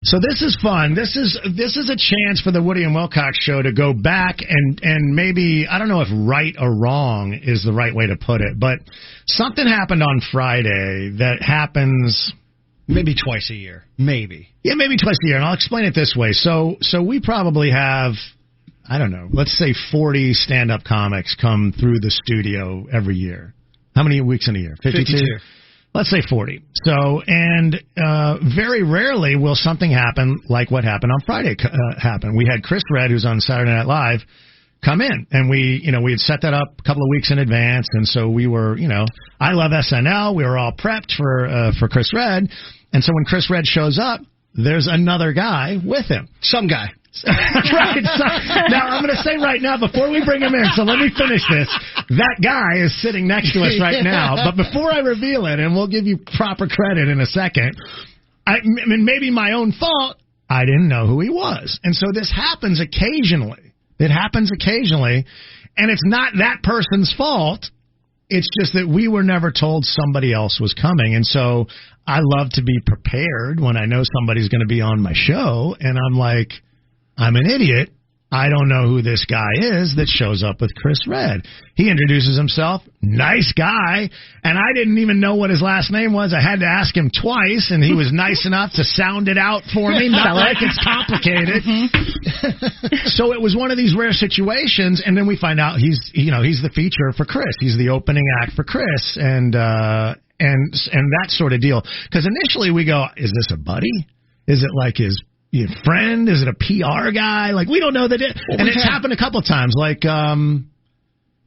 So this is fun. This is a chance for the Woody and Wilcox show to go back and maybe, I don't know if right or wrong is the right way to put it, but something happened on Friday that happens maybe twice a year. Maybe. Yeah, maybe twice a year. And I'll explain it this way. So we probably have, I don't know, let's say 40 stand-up comics come through the studio every year. How many weeks in a year? 52? Let's say 40. So, and very rarely will something happen like what happened on Friday happen. We had Chris Redd, who's on Saturday Night Live, come in, and we had set that up a couple of weeks in advance, and so we were, I love SNL. We were all prepped for Chris Redd, and so when Chris Redd shows up, there's another guy with him. Some guy. Right. So, now, I'm going to say right now, before we bring him in, so let me finish this. That guy is sitting next to us right now. But before I reveal it, and we'll give you proper credit in a second, I mean, maybe my own fault, I didn't know who he was. And so this happens occasionally. It happens occasionally. And it's not that person's fault. It's just that we were never told somebody else was coming. And so I love to be prepared when I know somebody's going to be on my show. And I'm like, I'm an idiot. I don't know who this guy is that shows up with Chris Redd. He introduces himself, nice guy, and I didn't even know what his last name was. I had to ask him twice, and he was nice enough to sound it out for me, not like it's complicated. So it was one of these rare situations, and then we find out he's the feature for Chris. He's the opening act for Chris, and that sort of deal. Because initially we go, is this a buddy? Is it like his friend? Is it a PR guy? Like, we don't know that. And it's happened a couple times. Like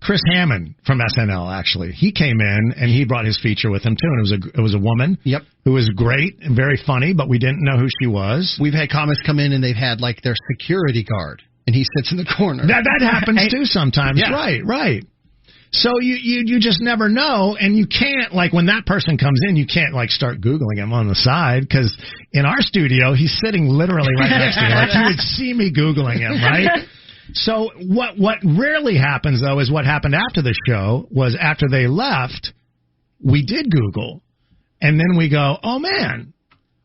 Chris Hammond from SNL, actually, he came in and he brought his feature with him too, and it was a woman. Yep. Who was great and very funny, but we didn't know who she was. We've had comics come in and they've had like their security guard, and he sits in the corner. That happens too sometimes. Yeah. Right. So you just never know, and you can't, like, when that person comes in, you can't, like, start Googling him on the side, because in our studio, he's sitting literally right next to me. Like, you would see me Googling him, right? So what rarely happens, though, is what happened after the show was after they left, we did Google, and then we go, oh, man,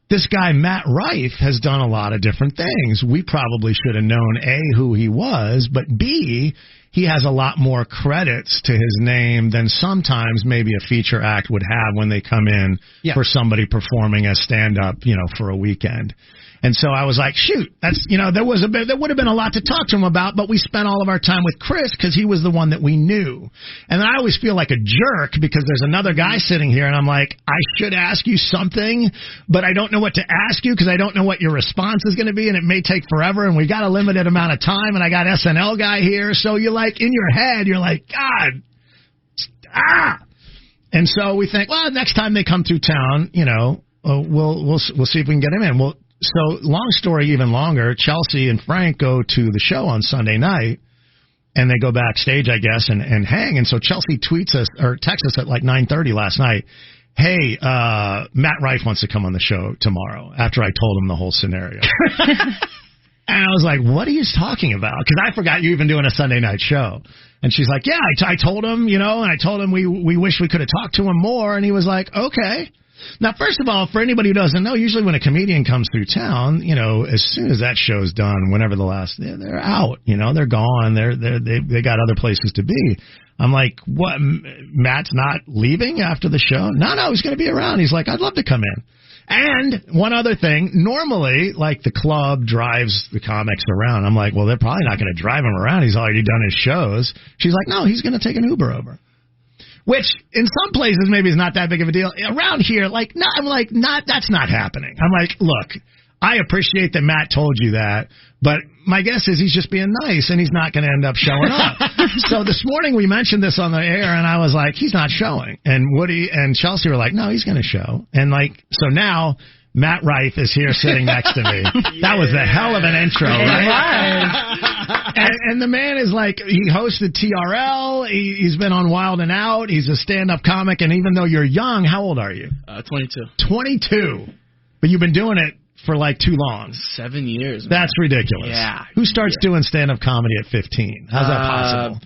this guy Matt Rife has done a lot of different things. We probably should have known, A, who he was, but B, he has a lot more credits to his name than sometimes maybe a feature act would have when they come in for somebody performing as stand-up, for a weekend. And so I was like, shoot, that's, there would have been a lot to talk to him about, but we spent all of our time with Chris because he was the one that we knew. And I always feel like a jerk because there's another guy sitting here and I'm like, I should ask you something, but I don't know what to ask you because I don't know what your response is going to be, and it may take forever, and we got a limited amount of time, and I got SNL guy here. So you're like, in your head, you're like, God, And so we think, well, next time they come through town, we'll see if we can get him in. Well, so long story even longer, Chelsea and Frank go to the show on Sunday night, and they go backstage, I guess, and hang. And so Chelsea tweets us or texts us at like 9:30 last night, hey, Matt Rife wants to come on the show tomorrow, after I told him the whole scenario. And I was like, what are you talking about? Because I forgot you even doing a Sunday night show. And she's like, yeah, I told him, and I told him we wish we could have talked to him more. And he was like, okay. Now, first of all, for anybody who doesn't know, usually when a comedian comes through town, as soon as that show's done, whenever they're out, they're gone. They got other places to be. I'm like, what? Matt's not leaving after the show? No, he's going to be around. He's like, I'd love to come in. And one other thing, normally, like, the club drives the comics around. I'm like, well, they're probably not going to drive him around. He's already done his shows. She's like, no, he's going to take an Uber over. Which, in some places, maybe is not that big of a deal. Around here, that's not happening. I'm like, look, I appreciate that Matt told you that, but my guess is he's just being nice, and he's not going to end up showing up. So this morning we mentioned this on the air, and I was like, he's not showing. And Woody and Chelsea were like, no, he's going to show. And, so now Matt Rife is here sitting next to me. That was a hell of an intro, right? And the man is like, he hosted TRL. He's been on Wild and Out. He's a stand-up comic. And even though you're young, how old are you? 22. 22. But you've been doing it for like too long. 7 years. Man. That's ridiculous. Yeah. Who starts doing stand-up comedy at 15? How's that possible?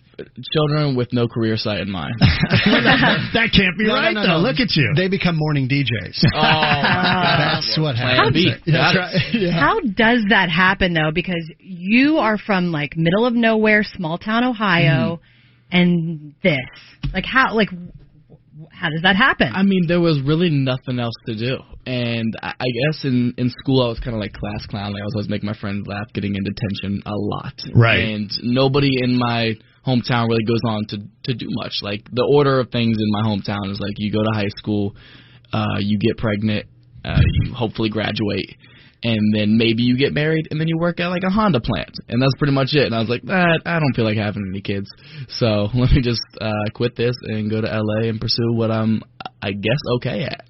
children with no career sight in mind. That can't be right, though. Look at you. They become morning DJs. Oh, that's what happens. That's right. Yeah. How does that happen, though? Because you are from, like, middle of nowhere, small town Ohio, and this. Like, how does that happen? I mean, there was really nothing else to do. And I guess in school I was kind of like class clown. Like I was always making my friends laugh, getting in detention a lot. Right. And nobody in my hometown really goes on to do much. Like the order of things in my hometown is like you go to high school, you get pregnant, you hopefully graduate, and then maybe you get married, and then you work at like a Honda plant. And that's pretty much it. And I was like, I don't feel like having any kids. So let me just quit this and go to L.A. and pursue what I'm, I guess, okay at.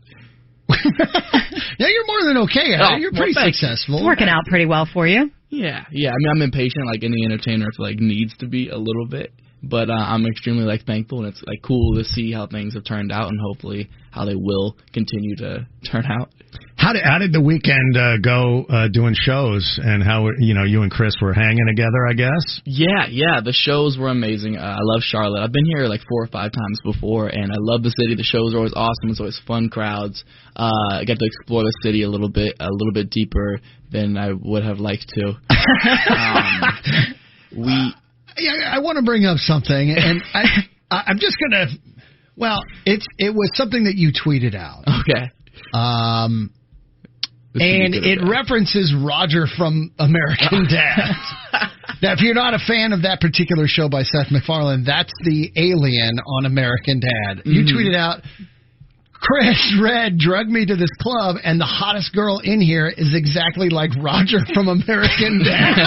Yeah, you're more than okay at it. You're pretty successful. It's working out pretty well for you. Yeah. I mean, I'm impatient, like any entertainer, like needs to be a little bit. But I'm extremely like thankful, and it's like cool to see how things have turned out, and hopefully how they will continue to turn out. How did the weekend go doing shows, and how you and Chris were hanging together? I guess. Yeah. The shows were amazing. I love Charlotte. I've been here like 4 or 5 times before, and I love the city. The shows are always awesome. It's always fun crowds. I got to explore the city a little bit deeper than I would have liked to. I want to bring up something, and I'm just gonna. Well, it was something that you tweeted out. Okay. And it references Roger from American Dad. Now, if you're not a fan of that particular show by Seth MacFarlane, that's the alien on American Dad. You tweeted out, Chris Red drugged me to this club, and the hottest girl in here is exactly like Roger from American Dad.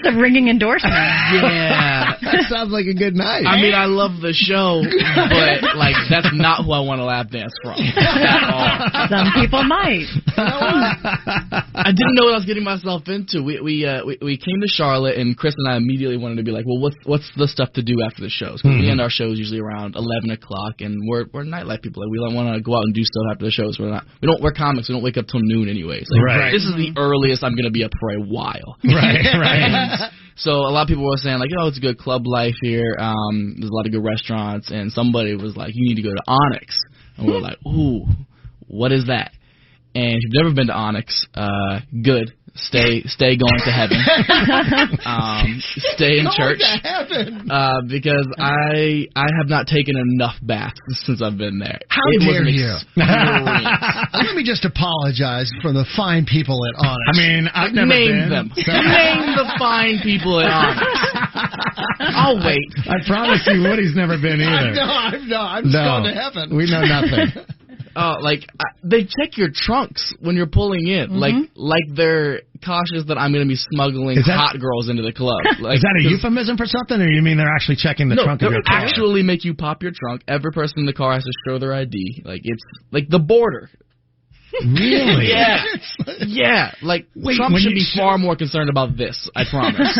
It's a ringing endorsement. Yeah. That sounds like a good night. I mean, I love the show, but, like, that's not who I want to lap dance from at all. Some people might. I didn't know what I was getting myself into. We came to Charlotte, and Chris and I immediately wanted to be like, well, what's the stuff to do after the shows? Because we end our shows usually around 11 o'clock, and we're nightlife people. Like, we don't want to go out and do stuff after the shows. We're comics. We don't wake up till noon anyways. Like, this is the earliest I'm going to be up for a while. Right. So a lot of people were saying, like, it's a good club life here. There's a lot of good restaurants. And somebody was like, you need to go to Onyx. And we were like, ooh, what is that? And if you've never been to Onyx, good. Stay going to heaven. Stay in church. Because I have not taken enough baths since I've been there. How dare you? Let me just apologize for the fine people at Onyx. I mean, I've never Name been. them. Name the fine people at Onyx. I'll wait. I promise you, Woody's never been either. I'm just going to heaven. We know nothing. They check your trunks when you're pulling in, like they're cautious that I'm going to be smuggling hot girls into the club. Like, is that a euphemism for something, or you mean they're actually checking the trunk of your car? No, actually make you pop your trunk. Every person in the car has to show their ID. Like, it's like the border. Really? Yeah. Like, Trump should be far more concerned about this, I promise.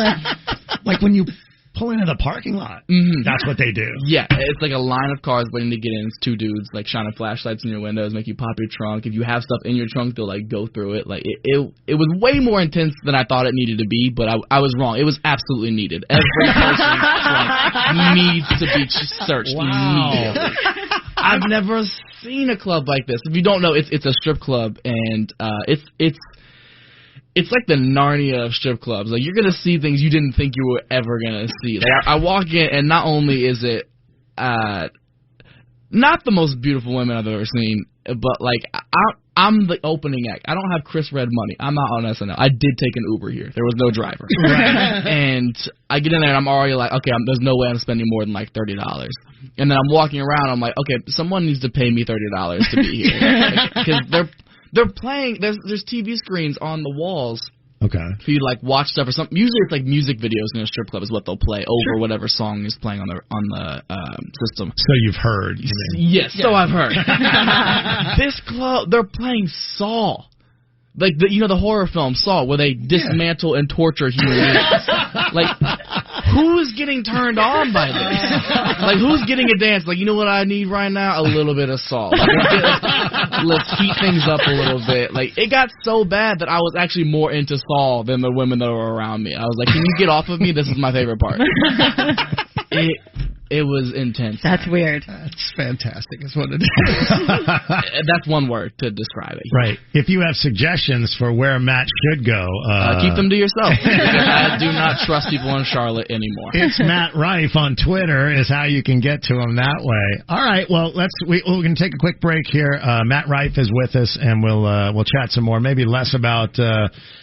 Like when you pull into the parking lot. That's what they do. Yeah, it's like a line of cars waiting to get in. It's 2 dudes like shining flashlights in your windows, make you pop your trunk. If you have stuff in your trunk, they'll like go through it. Like it was way more intense than I thought it needed to be, but I was wrong. It was absolutely needed. Every person's trunk needs to be searched immediately. I've never seen a club like this. If you don't know, it's a strip club, and it's like the Narnia of strip clubs. Like, you're going to see things you didn't think you were ever going to see. Like, I walk in, and not only is it not the most beautiful women I've ever seen, but, like, I'm the opening act. I don't have Chris Red money. I'm not on SNL. I did take an Uber here. There was no driver. And I get in there, and I'm already like, okay, there's no way I'm spending more than, like, $30. And then I'm walking around, I'm like, okay, someone needs to pay me $30 to be here. Because they're playing. There's TV screens on the walls. Okay. For you to like watch stuff or something. Usually it's like music videos in a strip club is what they'll play over whatever song is playing on the system. So you've heard. Yes. So I've heard. This club, they're playing Saw. Like the horror film Saw, where they dismantle and torture human beings. Like, who's getting turned on by this? Like, who's getting a dance? Like, you know what I need right now? A little bit of salt. Like, let's heat things up a little bit. Like, it got so bad that I was actually more into Saul than the women that were around me. I was like, can you get off of me? This is my favorite part. It was intense. That's weird. That's fantastic. Is what it is. That's one word to describe it. Right. If you have suggestions for where Matt should go, keep them to yourself. I do not trust people in Charlotte anymore. It's Matt Rife on Twitter is how you can get to him that way. All right. Well, we're going to take a quick break here. Matt Rife is with us, and we'll chat some more. Maybe less about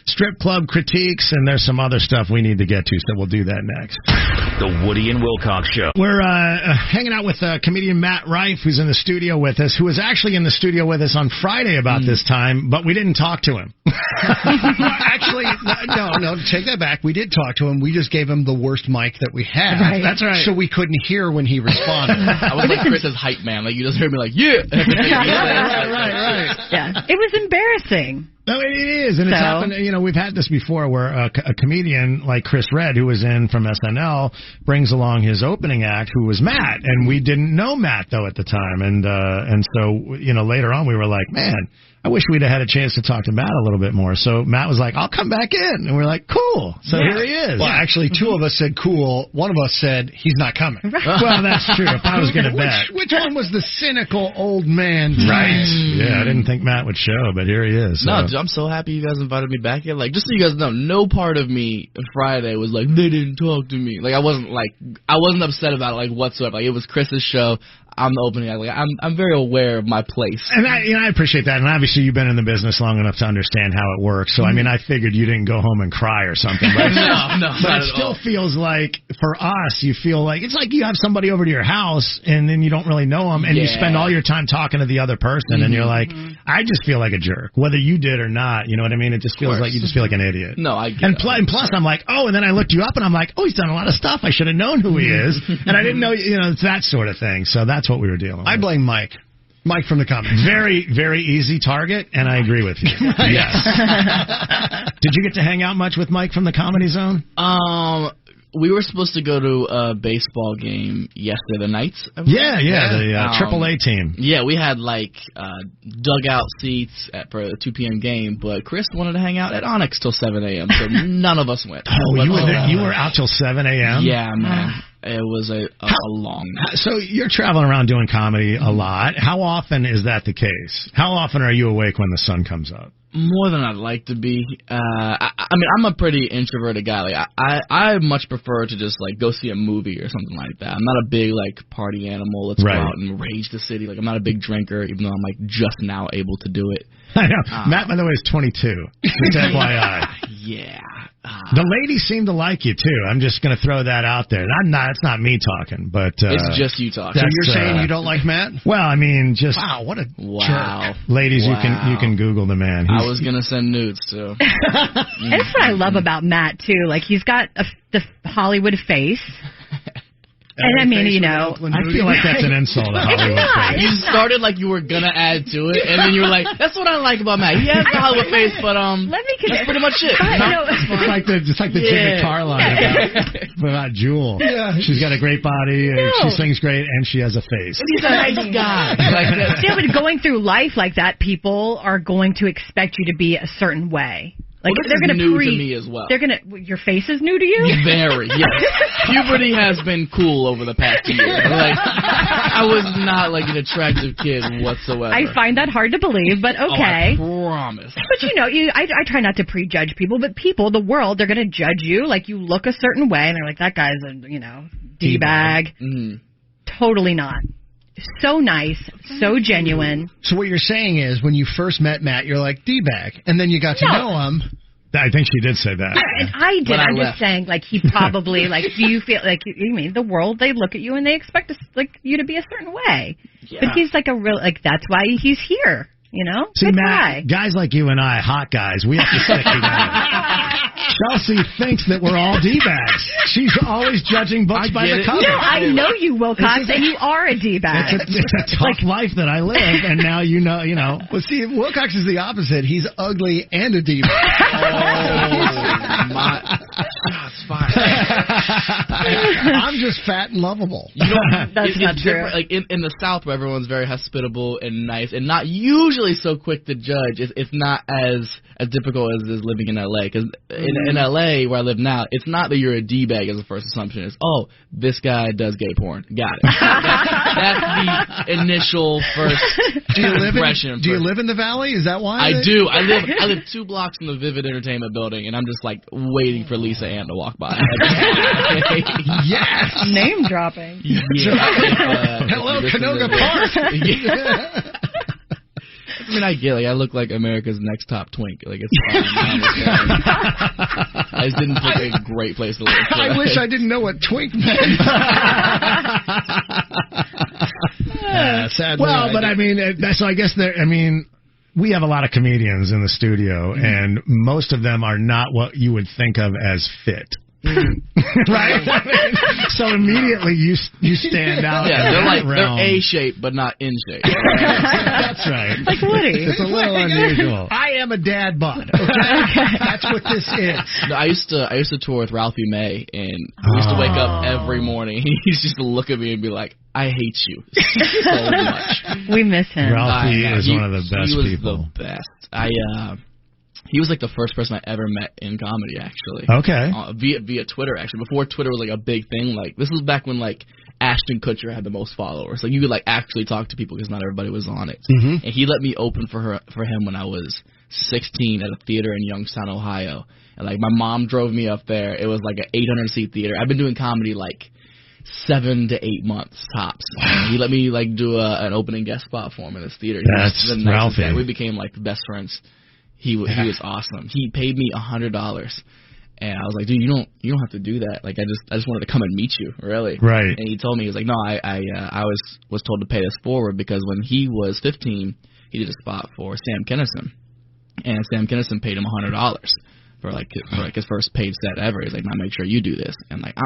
strip club critiques, and there's some other stuff we need to get to, so we'll do that next. The Woody and Wilcox Show. We're hanging out with comedian Matt Rife, who's in the studio with us, who was actually in the studio with us on Friday about this time, but we didn't talk to him. Actually, no, take that back. We did talk to him. We just gave him the worst mic that we had. Right. That's right. So we couldn't hear when he responded. I was like Chris's hype man. Like, you just heard me like, yeah. Right. Yeah. It was embarrassing. No, it is, and it's happened. You know, we've had this before, where a comedian like Chris Redd, who was in from SNL, brings along his opening act, who was Matt, and we didn't know Matt though at the time, and so later on we were like, man, I wish we'd have had a chance to talk to Matt a little bit more. So Matt was like, I'll come back in. And we're like, cool. So here he is. Well, actually, two of us said cool. One of us said he's not coming. Well, that's true. If I was going to bet. Which one was the cynical old man? Right. Yeah, I didn't think Matt would show, but here he is. So. No, I'm so happy you guys invited me back here. Like, just so you guys know, no part of me Friday was like, they didn't talk to me. Like, I wasn't upset about it, like, whatsoever. Like, it was Chris's show. I'm the opening act. Like, I'm very aware of my place. And I appreciate that. And obviously you've been in the business long enough to understand how it works. So, I mean, I figured you didn't go home and cry or something. But but it still feels like, for us, you feel like, it's like you have somebody over to your house and then you don't really know them and you spend all your time talking to the other person and you're like, I just feel like a jerk, whether you did or not. You know what I mean? It just feels like you just feel like an idiot. No, I get and plus I'm like, and then I looked you up and I'm like, he's done a lot of stuff. I should have known who he is. And I didn't know, it's that sort of thing. So that's what we were dealing with. I blame Mike. Mike from the comments. Very, very easy target, and I agree with you. Yes. Did you get to hang out much with Mike from the Comedy Zone? We were supposed to go to a baseball game yesterday, the Knights. Yeah, the AAA team. Yeah, we had dugout seats for a 2 p.m. game, but Chris wanted to hang out at Onyx till 7 a.m., so none of us went. You were out till 7 a.m.? Yeah, man. It was a long night. So you're traveling around doing comedy a lot. How often is that the case? How often are you awake when the sun comes up? More than I'd like to be. I mean, I'm a pretty introverted guy. Like, I much prefer to just go see a movie or something like that. I'm not a big party animal. Let's go out and rage the city. I'm not a big drinker, even though I'm just now able to do it. I know. Matt, by the way, is 22. Just FYI. Yeah. The ladies seem to like you too. I'm just going to throw that out there. It's not me talking, but it's just you talking. So you're saying you don't like Matt? Well, I mean, just what a jerk. Ladies, you can Google the man. I was going to send nudes too. That's what I love about Matt too. Like, he's got the Hollywood face. And I mean, I feel like that's an insult to Hollywood face. You started like you were gonna add to it, and then you were like, "That's what I like about Matt. He has the Hollywood face, but that's pretty much it." It's like the Jimmy Carr line about Jewel. Yeah. She's got a great body, and she sings great, and she has a face. And he's a nice guy. Still, but going through life like that, people are going to expect you to be a certain way. Like, they're going to new to me as well. They're going to. Your face is new to you? Very, yes. Puberty has been cool over the past year. I was not an attractive kid whatsoever. I find that hard to believe, but okay. I promise. But I try not to prejudge people, but people, the world, they're going to judge you. Like, you look a certain way, and they're like, that guy's a D-bag. Mm-hmm. Totally not. So nice, so genuine. So what you're saying is, when you first met Matt, you're like, D-bag, and then you got to know him. I think she did say that. And I did. I'm just saying, he probably, do you feel like, the world, they look at you and they expect you to be a certain way. Yeah. But he's a real, that's why he's here. See, Matt, guys like you and I, hot guys, we have to stick together. Chelsea thinks that we're all D-bags. She's always judging books by the cover. No, I know you, Wilcox, and you are a D-bag. It's a tough life that I live, and now you know. Well, see, Wilcox is the opposite. He's ugly and a D-bag. Oh, my. fine. I'm just fat and lovable. You know, That's not it's true. different. Like in the South, where everyone's very hospitable and nice, and not usually so quick to judge. It's not as difficult as is living in LA. Because in LA, where I live now, it's not that you're a d-bag as a first assumption. It's this guy does gay porn. Got it. That's the initial first impression. Do you live in the Valley? Is that why? I do. I live 2 blocks from the Vivid Entertainment Building, and I'm just like waiting for Lisa Ann to walk by. Yes. Name dropping. Yeah. Hello, Canoga Park. Yeah. I mean, I get it. Like, I look like America's next top twink. Like, it's fine. I just didn't pick a great place to live. I wish I didn't know what twink meant. Sadly, Well, but I mean, so I guess we have a lot of comedians in the studio, and most of them are not what you would think of as fit. Right? So immediately you stand out. Yeah, they're realm. A-shaped, but not in shape. That's right. Like Woody. It's a little unusual. I am a dad bod. Okay? That's what this is. No, I used to tour with Ralphie May, and we used to wake up every morning. He used to look at me and be like, "I hate you so much." We miss him. Ralphie is one of the best people. people. He was the best. He was like the first person I ever met in comedy, actually. Okay. Via Twitter, actually. Before Twitter was like a big thing. Like, this was back when like Ashton Kutcher had the most followers. Like, you could like actually talk to people because not everybody was on it. Mm-hmm. And he let me open for him when I was 16 at a theater in Youngstown, Ohio. And like my mom drove me up there. It was like an 800-seat theater. I've been doing comedy like 7 to 8 months tops. Wow. He let me like do an opening guest spot for him in this theater. That's the nicest Ralphie. guy. We became like best friends. He was awesome. He paid me $100, and I was like, dude, you don't have to do that. Like, I just wanted to come and meet you, really. Right. And he told me, he was like, no, I was told to pay this forward because when he was 15, he did a spot for Sam Kinison, and Sam Kinison paid him $100 for his first paid set ever. He's like, now make sure you do this, and like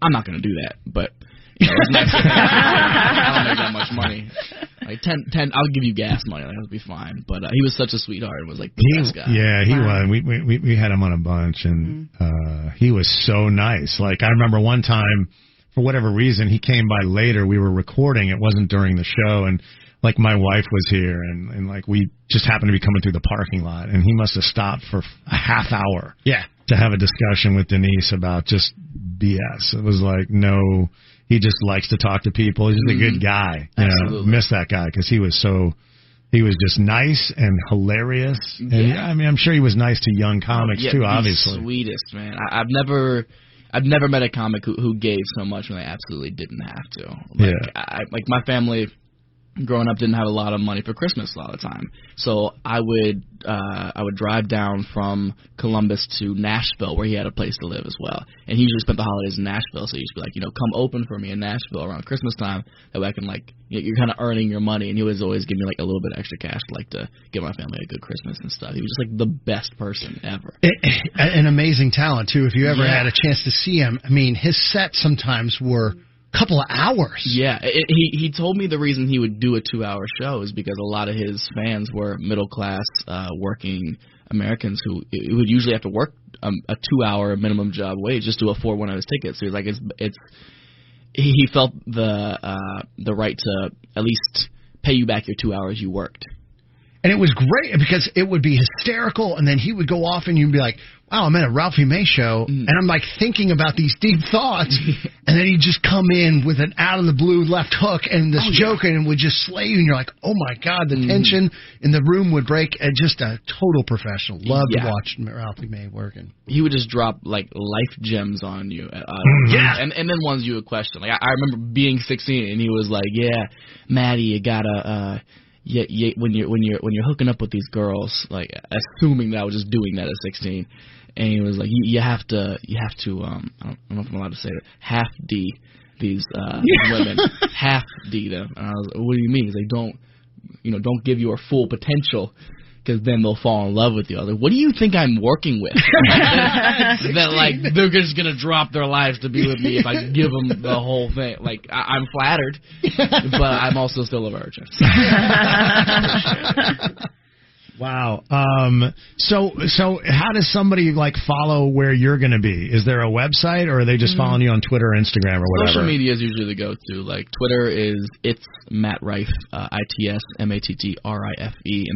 I'm not gonna do that, but. You know, it was nice. I don't make that much money. Like 10, I'll give you gas money. Like, that'll be fine. But he was such a sweetheart and was like the best guy. Yeah, he was. We had him on a bunch, and he was so nice. Like, I remember one time, for whatever reason, he came by later. We were recording. It wasn't during the show, and like my wife was here, and like we just happened to be coming through the parking lot, and he must have stopped for a half hour. Yeah. To have a discussion with Denise about just BS. It was like, no. He just likes to talk to people. He's just a good guy. Absolutely. Miss that guy because he was just nice and hilarious. Yeah. And I mean, I'm sure he was nice to young comics too. The Obviously, sweetest man. I've never met a comic who gave so much when they absolutely didn't have to. Like my family. Growing up, didn't have a lot of money for Christmas a lot of the time, so I would drive down from Columbus to Nashville, where he had a place to live as well. And he usually spent the holidays in Nashville, so he used to be like, come open for me in Nashville around Christmas time. That way I can you're kind of earning your money. And he was always give me like a little bit of extra cash, to give my family a good Christmas and stuff. He was just like the best person ever. An amazing talent too. If you ever had a chance to see him, I mean, his sets sometimes were couple of hours. Yeah, he told me the reason he would do a 2-hour show is because a lot of his fans were middle class, working Americans who would usually have to work a 2-hour minimum job wage just to afford one of his tickets. So he's like, he felt the right to at least pay you back your 2 hours you worked. And it was great because it would be hysterical, and then he would go off, and you'd be like, wow, I'm at a Ralphie May show, and I'm like thinking about these deep thoughts, and then he'd just come in with an out-of-the-blue left hook and this joke, and would just slay you, and you're like, oh, my God, the tension in the room would break, and just a total professional. Love to watch Ralphie May working. He would just drop, like, life gems on you. And then ones you would question. Like, I remember being 16, and he was like, yeah, Maddie, you gotta... when you're hooking up with these girls, like assuming that I was just doing that at 16, and he was like, you have to I don't know if I'm allowed to say it, half D these women, half D them. And I was like, what do you mean? He's like, don't give your full potential, because then they'll fall in love with you. I was like, what do you think I'm working with? That like they're just gonna drop their lives to be with me if I give them the whole thing. Like I'm flattered, but I'm also still a virgin. Wow. So how does somebody like follow where you're going to be? Is there a website, or are they just following you on Twitter or Instagram or whatever? Social media is usually the go-to. Like Twitter is it's Matt Rife, ITSMATTRIFE, and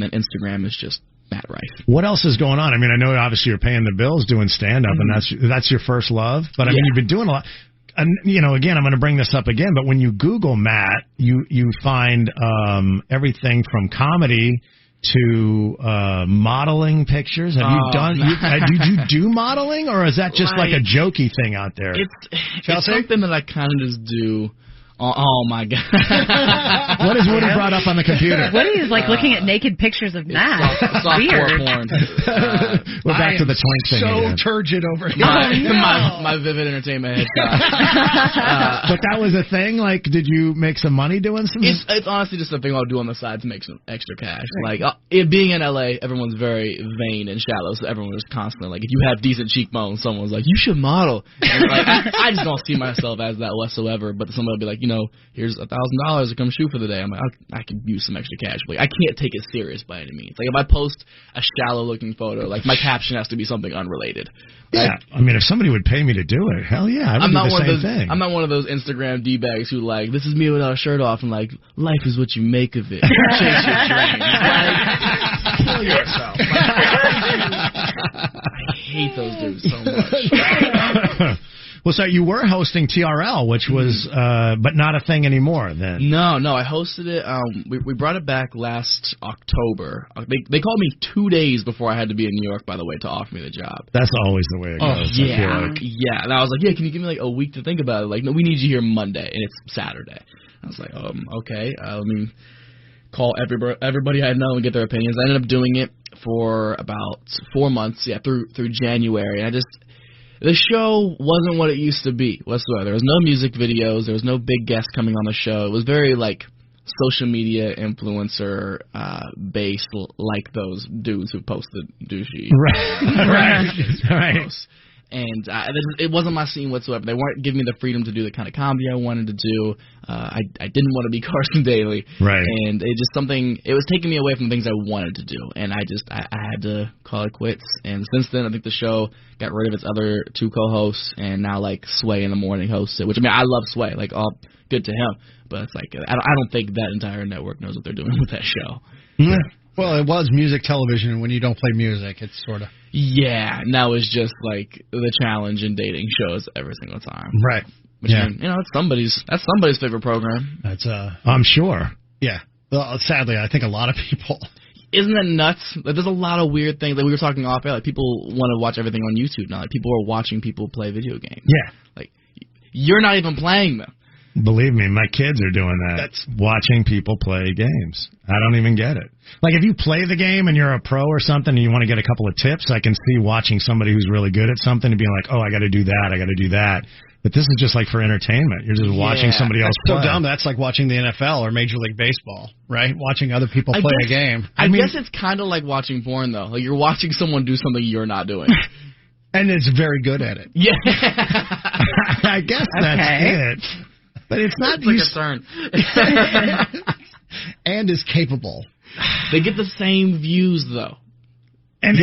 then Instagram is just Matt Rife. What else is going on? I mean, I know obviously you're paying the bills doing stand-up, and that's your first love. But I mean, you've been doing a lot. And, you know, again, I'm going to bring this up again, but when you Google Matt, you find everything from comedy to modeling pictures. Have you done? Did you do modeling, or is that just like a jokey thing out there? It's something that I kind of just do. Oh my God! What is Woody brought up on the computer? Woody is like looking at naked pictures of Matt. Weird. Porn. We're back to the twink thing. So again. turgid over here. My Vivid Entertainment headshot. But that was a thing. Like, did you make some money doing some? It's honestly just a thing I'll do on the side to make some extra cash. Like it being in LA, everyone's very vain and shallow, so everyone was constantly like, if you have decent cheekbones, someone's like, you should model. And like I just don't see myself as that whatsoever. But somebody will be like, you know, here's $1,000 to come shoot for the day. I'm like, I could use some extra cash. But like, I can't take it serious by any means. Like if I post a shallow-looking photo, like my caption has to be something unrelated. Yeah, I mean, if somebody would pay me to do it, hell yeah, I would do the same thing. I'm not one of those Instagram D-bags who like, this is me without a shirt off, and like, life is what you make of it. Chase your dreams. Like, kill yourself. I hate those dudes so much. Well, so you were hosting TRL, which was, but not a thing anymore then. No, I hosted it. We brought it back last October. They called me 2 days before I had to be in New York, by the way, to offer me the job. That's always the way it goes. Yeah. And I was like, yeah, can you give me like a week to think about it? Like, no, we need you here Monday, and it's Saturday. I was like, okay. Let me call everybody I know and get their opinions. I ended up doing it for about 4 months, through January. And the show wasn't what it used to be whatsoever. There was no music videos. There was no big guests coming on the show. It was very, like, social media influencer based, like those dudes who posted douchey. Right. And it wasn't my scene whatsoever. They weren't giving me the freedom to do the kind of comedy I wanted to do. I didn't want to be Carson Daly. Right. And it was taking me away from the things I wanted to do. And I had to call it quits. And since then, I think the show got rid of its other 2 co-hosts, and now, like, Sway in the morning hosts it. Which, I mean, I love Sway. Like, all good to him. But it's like, I don't think that entire network knows what they're doing with that show. Yeah. Well, it was music television, and when you don't play music, it's sort of... Yeah, now it's just like the challenge in dating shows every single time. Right. Which, I mean, you know, that's somebody's favorite program. That's I'm sure. Yeah. Well, sadly, I think a lot of people... Isn't that nuts? Like, there's a lot of weird things. Like, we were talking off air. Like, people want to watch everything on YouTube now. Like, people are watching people play video games. Yeah. Like, you're not even playing them. Believe me, my kids are doing that. That's watching people play games. I don't even get it. Like, if you play the game and you're a pro or something and you want to get a couple of tips, I can see watching somebody who's really good at something and being like, oh, I got to do that. But this is just like for entertainment. You're just watching somebody else play. So dumb. That's like watching the NFL or Major League Baseball, right? Watching other people play a game. I guess it's kind of like watching porn, though. Like, you're watching someone do something you're not doing. And it's very good at it. Yeah. I guess that's it. But it's not like a turn. And is capable. They get the same views, though. And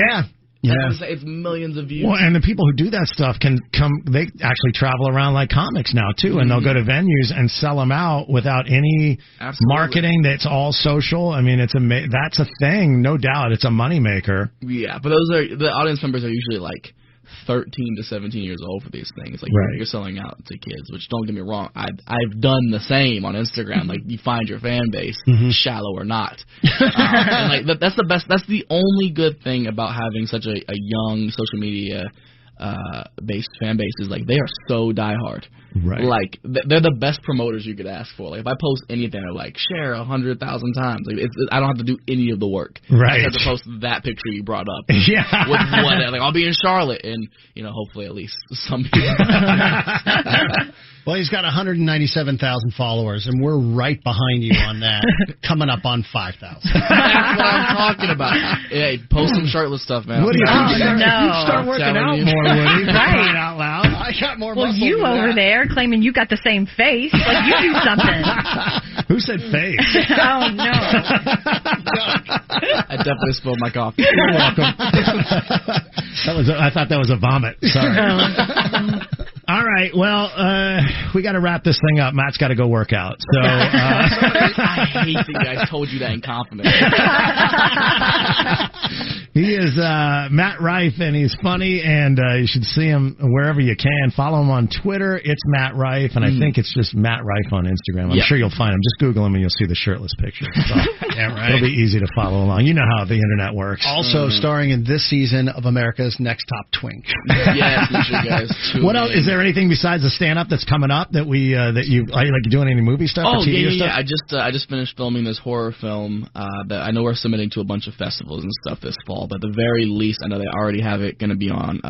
It's millions of views. Well, and the people who do that stuff can come. They actually travel around like comics now too, and they'll go to venues and sell them out without any marketing. That's all social. I mean, that's a thing, no doubt. It's a moneymaker. Yeah, but the audience members are usually like 13 to 17 years old for these things. Like, you're selling out to kids, which, don't get me wrong, I've done the same on Instagram. Like, you find your fan base, shallow or not. And like that's the best. That's the only good thing about having such a young social media based fan base is, like, they are so diehard. Right. Like, they're the best promoters you could ask for. Like, if I post anything, they're like, share 100,000 times. Like, I don't have to do any of the work. Right. I just have to post that picture you brought up. Yeah. With whatever. Like, I'll be in Charlotte, and, you know, hopefully at least some people. Well, he's got 197,000 followers, and we're right behind you on that, coming up on 5,000. That's what I'm talking about. Hey, post some shirtless stuff, man. What do you no. Start working out more, Woody. Right. Crying out loud. I got more Well, muscle you than over that. there claiming you got the same face. Like, you do something. Who said face? Oh, no. I definitely spilled my coffee. You're welcome. I thought that was a vomit. Sorry. All right. Well, we got to wrap this thing up. Matt's got to go work out. So I hate that you guys told you that in confidence. he is Matt Rife, and he's funny, and you should see him wherever you can. Follow him on Twitter. It's Matt Rife, and I think it's just Matt Rife on Instagram. I'm sure you'll find him. Just Google him, and you'll see the shirtless picture. So, Yeah, right. it'll be easy to follow along. You know how the internet works. Also starring in this season of America's Next Top Twink. Yes, you should guys. What else? Is there anything besides the stand-up that's coming up that are you doing any movie stuff or TV or stuff? I just finished filming this horror film that I know we're submitting to a bunch of festivals and stuff this fall, but at the very least, I know they already have it going to be on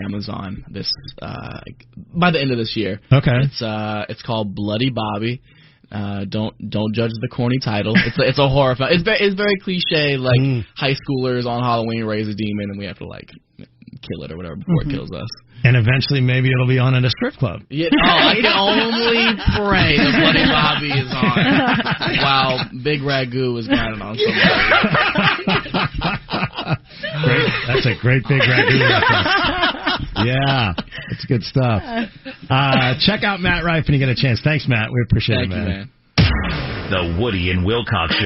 Amazon this by the end of this year. Okay. It's called Bloody Bobby. Don't judge the corny title. It's a horror film. It's very cliche, like high schoolers on Halloween raise a demon and we have to like kill it or whatever before it kills us. And eventually, maybe it'll be on at a strip club. Yeah, I can only pray that Bloody Bobby is on while Big Ragu is grinding on somebody. Great. That's a great Big Ragu reference. Yeah, that's good stuff. Check out Matt Rife when you get a chance. Thanks, Matt. We appreciate it, Thank you, man. The Woody and Wilcox Show.